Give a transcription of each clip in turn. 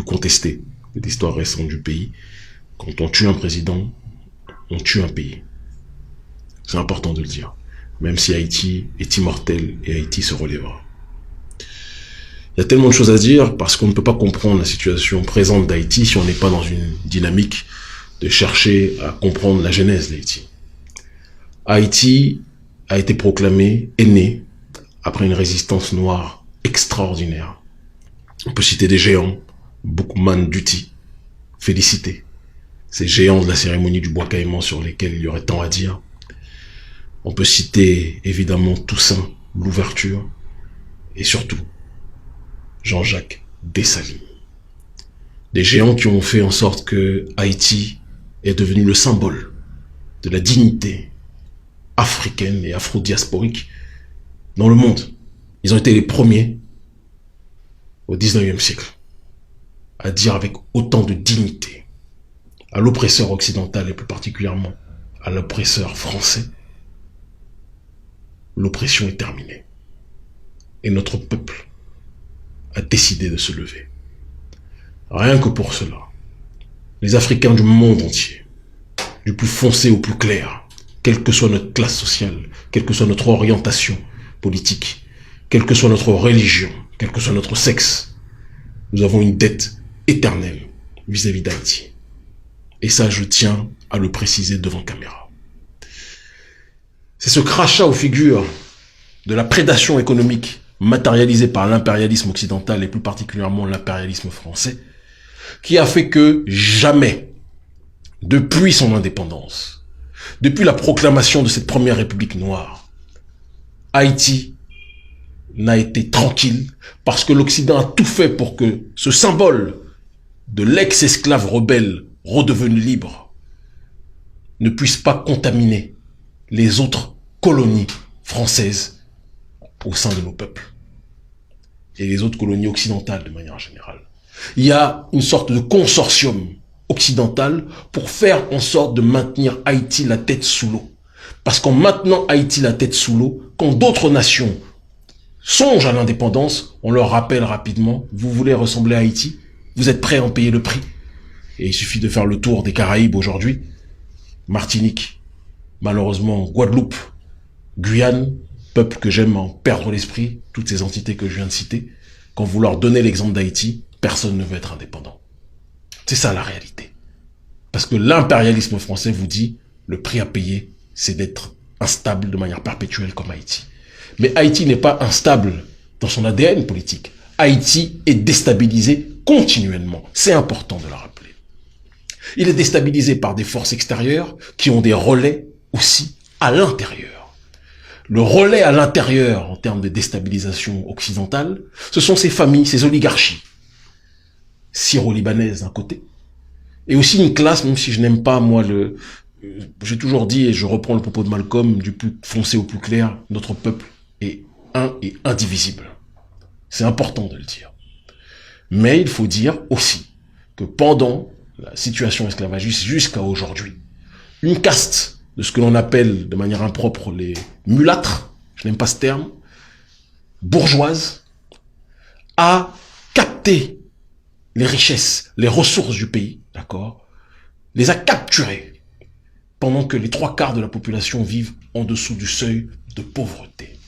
contestée de l'histoire récente du pays. Quand on tue un président, on tue un pays. C'est important de le dire. Même si Haïti est immortel et Haïti se relèvera. Il y a tellement de choses à dire parce qu'on ne peut pas comprendre la situation présente d'Haïti si on n'est pas dans une dynamique de chercher à comprendre la genèse d'Haïti. Haïti a été proclamé, est né après une résistance noire extraordinaire. On peut citer des géants, Boukman Duty, Félicité, ces géants de la cérémonie du bois caïman sur lesquels il y aurait tant à dire. On peut citer évidemment Toussaint, l'ouverture, et surtout Jean-Jacques Dessalines. Des géants qui ont fait en sorte que Haïti est devenu le symbole de la dignité africaine et afro-diasporique dans le monde. Ils ont été les premiers au 19e siècle à dire avec autant de dignité à l'oppresseur occidental et plus particulièrement à l'oppresseur français: l'oppression est terminée. Et notre peuple a décidé de se lever. Rien que pour cela, les Africains du monde entier, du plus foncé au plus clair, quelle que soit notre classe sociale, quelle que soit notre orientation politique, quelle que soit notre religion, quel que soit notre sexe, nous avons une dette éternelle vis-à-vis d'Haïti. Et ça, je tiens à le préciser devant caméra. C'est ce crachat aux figures de la prédation économique matérialisée par l'impérialisme occidental et plus particulièrement l'impérialisme français qui a fait que jamais, depuis son indépendance, depuis la proclamation de cette première république noire, Haïti n'a été tranquille parce que l'Occident a tout fait pour que ce symbole de l'ex-esclave rebelle redevenu libre ne puisse pas contaminer les autres colonies françaises au sein de nos peuples et les autres colonies occidentales de manière générale. Il y a une sorte de consortium occidental pour faire en sorte de maintenir Haïti la tête sous l'eau. Parce qu'en maintenant Haïti la tête sous l'eau, quand d'autres nations songent à l'indépendance, on leur rappelle rapidement: vous voulez ressembler à Haïti? Vous êtes prêts à en payer le prix? Et il suffit de faire le tour des Caraïbes aujourd'hui. Martinique, malheureusement Guadeloupe, Guyane, peuple que j'aime en perdre l'esprit, toutes ces entités que je viens de citer, quand vous leur donnez l'exemple d'Haïti, personne ne veut être indépendant. C'est ça la réalité. Parce que l'impérialisme français vous dit, le prix à payer, c'est d'être instable de manière perpétuelle comme Haïti. Mais Haïti n'est pas instable dans son ADN politique. Haïti est déstabilisé continuellement. C'est important de le rappeler. Il est déstabilisé par des forces extérieures qui ont des relais aussi à l'intérieur. Le relais à l'intérieur en termes de déstabilisation occidentale, ce sont ces familles, ces oligarchies syro-libanaises d'un côté, et aussi une classe, même si je n'aime pas moi j'ai toujours dit, et je reprends le propos de Malcolm, du plus foncé au plus clair, notre peuple est un et indivisible. C'est important de le dire. Mais il faut dire aussi que pendant la situation esclavagiste jusqu'à aujourd'hui, une caste de ce que l'on appelle de manière impropre les mulâtres, je n'aime pas ce terme, bourgeoise, a capté les richesses, les ressources du pays, d'accord, les a capturées, pendant que les 3/4 de la population vivent en dessous du seuil de pauvreté.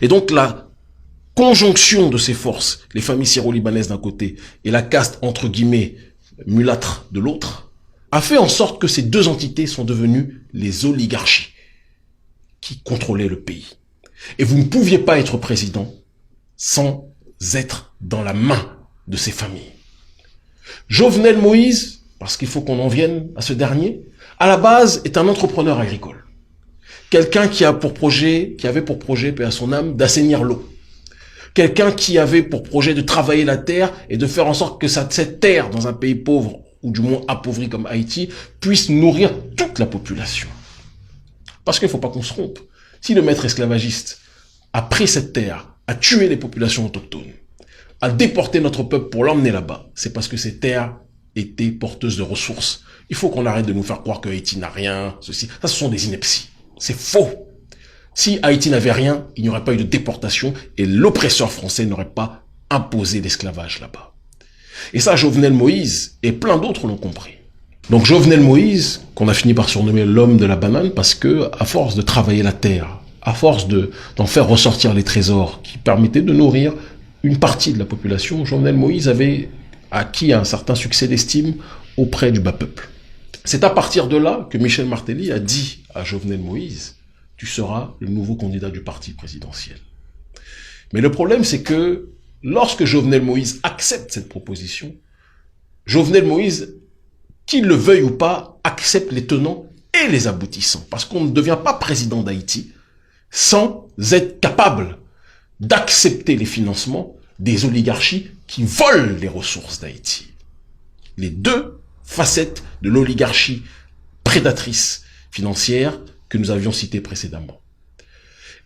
Et donc la conjonction de ces forces, les familles syro-libanaises d'un côté et la caste entre guillemets mulâtre de l'autre, a fait en sorte que ces deux entités sont devenues les oligarchies qui contrôlaient le pays. Et vous ne pouviez pas être président sans être dans la main de ces familles. Jovenel Moïse, parce qu'il faut qu'on en vienne à ce dernier, à la base est un entrepreneur agricole. Quelqu'un qui avait pour projet, paix à son âme, d'assainir l'eau. Quelqu'un qui avait pour projet de travailler la terre et de faire en sorte que cette terre, dans un pays pauvre, ou du moins appauvri comme Haïti, puisse nourrir toute la population. Parce qu'il ne faut pas qu'on se trompe. Si le maître esclavagiste a pris cette terre, a tué les populations autochtones, a déporté notre peuple pour l'emmener là-bas, c'est parce que ces terres étaient porteuses de ressources. Il faut qu'on arrête de nous faire croire que Haïti n'a rien, ceci. Ça, ce sont des inepties. C'est faux. Si Haïti n'avait rien, il n'y aurait pas eu de déportation et l'oppresseur français n'aurait pas imposé l'esclavage là-bas. Et ça, Jovenel Moïse et plein d'autres l'ont compris. Donc Jovenel Moïse, qu'on a fini par surnommer l'homme de la banane, parce que à force de travailler la terre, à force d'en faire ressortir les trésors qui permettaient de nourrir une partie de la population, Jovenel Moïse avait acquis un certain succès d'estime auprès du bas peuple. C'est à partir de là que Michel Martelly a dit à Jovenel Moïse, tu seras le nouveau candidat du parti présidentiel. Mais le problème, c'est que lorsque Jovenel Moïse accepte cette proposition, Jovenel Moïse, qu'il le veuille ou pas, accepte les tenants et les aboutissants. Parce qu'on ne devient pas président d'Haïti sans être capable d'accepter les financements des oligarchies qui volent les ressources d'Haïti. Les deux facettes de l'oligarchie prédatrice financière que nous avions citées précédemment.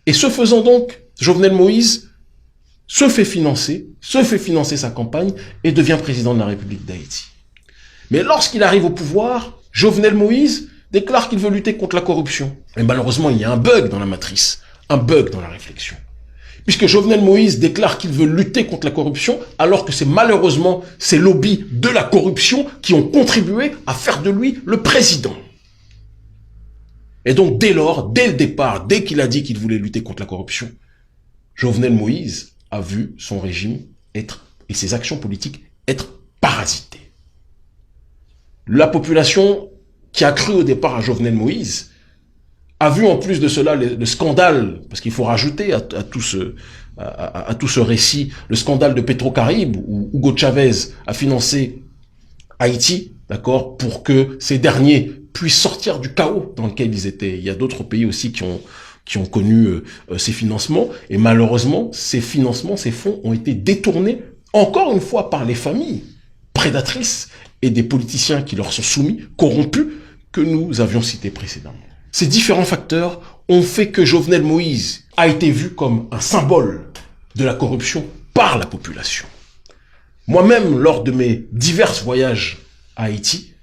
Et ce faisant donc, Jovenel Moïse se fait financer sa campagne et devient président de la République d'Haïti. Mais lorsqu'il arrive au pouvoir, Jovenel Moïse déclare qu'il veut lutter contre la corruption. Et malheureusement, il y a un bug dans la matrice, un bug dans la réflexion. Puisque Jovenel Moïse déclare qu'il veut lutter contre la corruption, alors que c'est malheureusement ces lobbies de la corruption qui ont contribué à faire de lui le président. Et donc, dès lors, dès le départ, dès qu'il a dit qu'il voulait lutter contre la corruption, Jovenel Moïse a vu son régime être, et ses actions politiques être parasitées. La population qui a cru au départ à Jovenel Moïse a vu en plus de cela le scandale, parce qu'il faut rajouter à tout ce récit, le scandale de Petrocaribe, où Hugo Chavez a financé Haïti, d'accord, pour que ces derniers puissent sortir du chaos dans lequel ils étaient. Il y a d'autres pays aussi qui ont connu ces financements, et malheureusement, ces financements, ces fonds ont été détournés, encore une fois, par les familles prédatrices et des politiciens qui leur sont soumis, corrompus, que nous avions cités précédemment. Ces différents facteurs ont fait que Jovenel Moïse a été vu comme un symbole de la corruption par la population. Moi-même, lors de mes divers voyages à Haïti,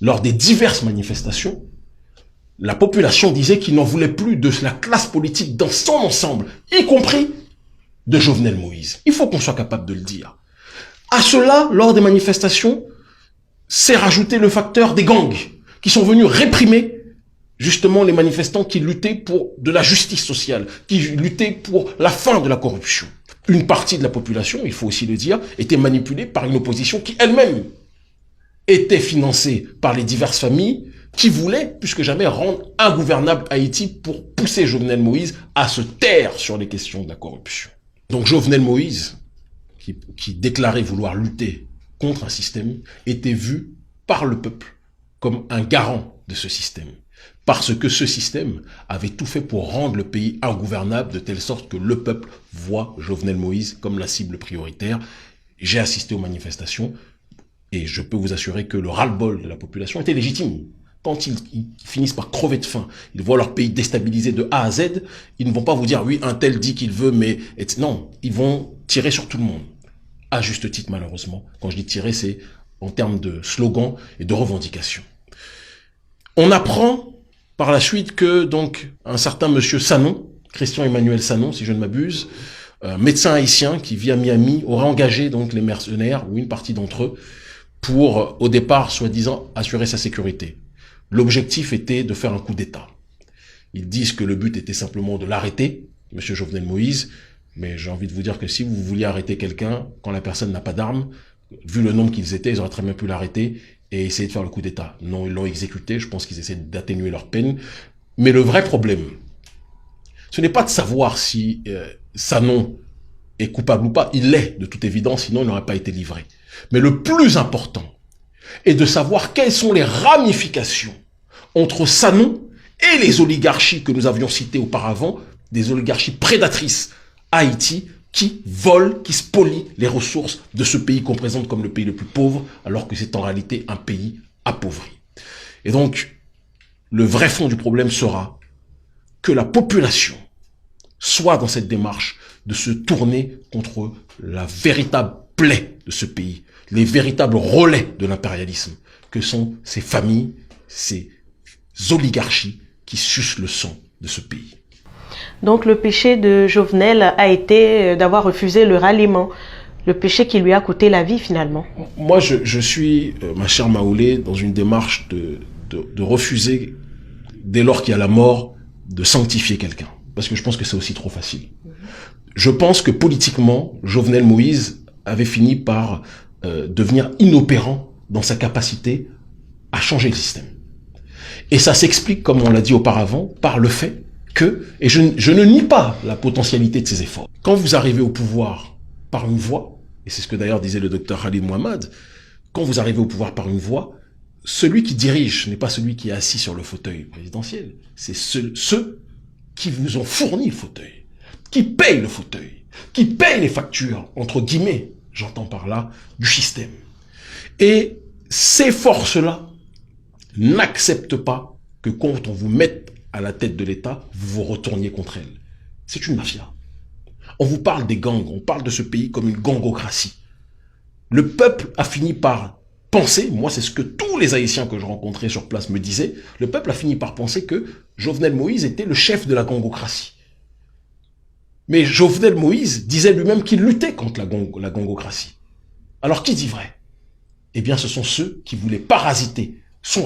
lors des diverses manifestations, la population disait qu'il n'en voulait plus de la classe politique dans son ensemble, y compris de Jovenel Moïse. Il faut qu'on soit capable de le dire. À cela, lors des manifestations, s'est rajouté le facteur des gangs qui sont venus réprimer justement les manifestants qui luttaient pour de la justice sociale, qui luttaient pour la fin de la corruption. Une partie de la population, il faut aussi le dire, était manipulée par une opposition qui elle-même était financée par les diverses familles qui voulaient, plus que jamais, rendre ingouvernable Haïti pour pousser Jovenel Moïse à se taire sur les questions de la corruption. Donc Jovenel Moïse, qui déclarait vouloir lutter contre un système, était vu par le peuple comme un garant de ce système. Parce que ce système avait tout fait pour rendre le pays ingouvernable de telle sorte que le peuple voit Jovenel Moïse comme la cible prioritaire. J'ai assisté aux manifestations et je peux vous assurer que le ras-le-bol de la population était légitime. Quand ils finissent par crever de faim, ils voient leur pays déstabilisé de A à Z, ils ne vont pas vous dire oui, un tel dit qu'il veut, mais non, ils vont tirer sur tout le monde. À juste titre, malheureusement. Quand je dis tirer, c'est en termes de slogan et de revendication. On apprend par la suite que donc un certain monsieur Sanon, Christian Emmanuel Sanon, si je ne m'abuse, médecin haïtien qui vit à Miami, aurait engagé donc les mercenaires ou une partie d'entre eux pour, au départ, soi-disant, assurer sa sécurité. L'objectif était de faire un coup d'État. Ils disent que le but était simplement de l'arrêter, monsieur Jovenel Moïse, mais j'ai envie de vous dire que si vous vouliez arrêter quelqu'un, quand la personne n'a pas d'armes, vu le nombre qu'ils étaient, ils auraient très bien pu l'arrêter et essayer de faire le coup d'État. Non, ils l'ont exécuté, je pense qu'ils essaient d'atténuer leur peine. Mais le vrai problème, ce n'est pas de savoir si Sanon est coupable ou pas, il l'est de toute évidence, sinon il n'aurait pas été livré. Mais le plus important est de savoir quelles sont les ramifications entre Sanon et les oligarchies que nous avions citées auparavant, des oligarchies prédatrices à Haïti, qui volent, qui spolient les ressources de ce pays qu'on présente comme le pays le plus pauvre, alors que c'est en réalité un pays appauvri. Et donc, le vrai fond du problème sera que la population soit dans cette démarche de se tourner contre la véritable plaie de ce pays, les véritables relais de l'impérialisme, que sont ces familles, ces oligarchies qui sucent le sang de ce pays. Donc le péché de Jovenel a été d'avoir refusé le ralliement Le péché qui lui a coûté la vie finalement. Moi, je suis, ma chère Maoulé, dans une démarche de refuser, dès lors qu'il y a la mort, de sanctifier quelqu'un. Parce que je pense que c'est aussi trop facile. Je pense que politiquement, Jovenel Moïse avait fini par devenir inopérant dans sa capacité à changer le système. Et ça s'explique, comme on l'a dit auparavant, par le fait que, et je ne nie pas la potentialité de ses efforts, quand vous arrivez au pouvoir par une voie, et c'est ce que d'ailleurs disait le docteur Khalid Mohamed, quand vous arrivez au pouvoir par une voie, celui qui dirige n'est pas celui qui est assis sur le fauteuil présidentiel, c'est ceux qui vous ont fourni le fauteuil, qui payent le fauteuil, qui payent les factures, entre guillemets, j'entends par là, du système. Et ces forces-là n'acceptent pas que quand on vous mette à la tête de l'État, vous vous retourniez contre elles. C'est une mafia. On vous parle des gangs, on parle de ce pays comme une gangocratie. Le peuple a fini par penser, moi c'est ce que tous les Haïtiens que je rencontrais sur place me disaient, le peuple a fini par penser que Jovenel Moïse était le chef de la gangocratie. Mais Jovenel Moïse disait lui-même qu'il luttait contre la gangocratie. Alors qui dit vrai? Eh bien ce sont ceux qui voulaient parasiter son